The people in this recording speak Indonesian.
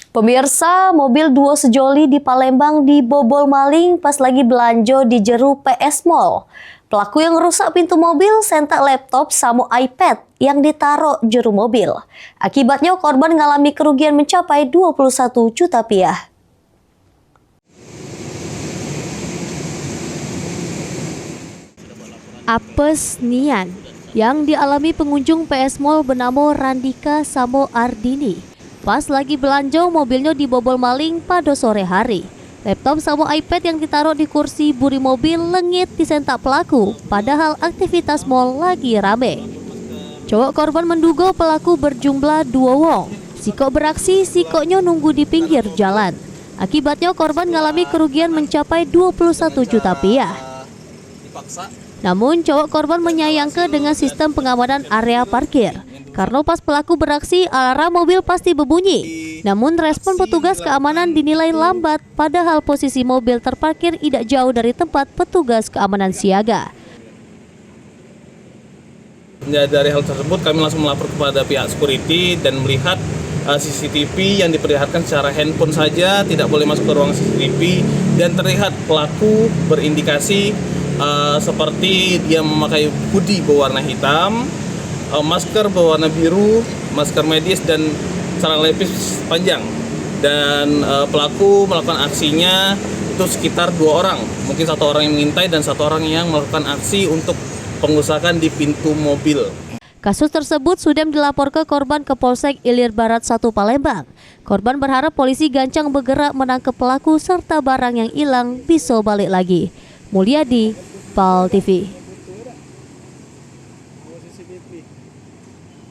Pemirsa, mobil duo sejoli di Palembang dibobol maling pas lagi belanja di jeru PS Mall. Pelaku yang rusak pintu mobil sentak laptop sama iPad yang ditaruh jeru mobil. Akibatnya korban mengalami kerugian mencapai 21 juta rupiah. Apes nian yang dialami pengunjung PS Mall bernama Randika Samo Ardini. Pas lagi belanja, mobilnya dibobol maling pada sore hari. Laptop sama iPad yang ditaruh di kursi buri mobil lengit disentak pelaku, padahal aktivitas mall lagi rame. Cowok korban menduga pelaku berjumlah 2 wong. Siko beraksi, sikoknya nunggu di pinggir jalan. Akibatnya korban mengalami kerugian mencapai 21 juta rupiah. Namun cowok korban menyayangkan dengan sistem pengamanan area parkir. Karena pas pelaku beraksi, alarm mobil pasti berbunyi. Namun respon petugas keamanan dinilai lambat, padahal posisi mobil terparkir tidak jauh dari tempat petugas keamanan siaga. Dari hal tersebut kami langsung melapor kepada pihak security dan melihat CCTV yang diperlihatkan secara handphone saja, tidak boleh masuk ke ruang CCTV, dan terlihat pelaku berindikasi seperti dia memakai hoodie berwarna hitam, masker berwarna biru, masker medis, dan celana lepis panjang. Dan pelaku melakukan aksinya itu sekitar 2 orang, mungkin 1 orang yang mengintai dan 1 orang yang melakukan aksi untuk pengerusakan di pintu mobil. Kasus tersebut sudah dilaporkan korban ke Polsek Ilir Barat 1 Palembang. Korban berharap polisi Gancang bergerak menangkap pelaku serta barang yang hilang bisa balik lagi. Mulyadi, PAL TV.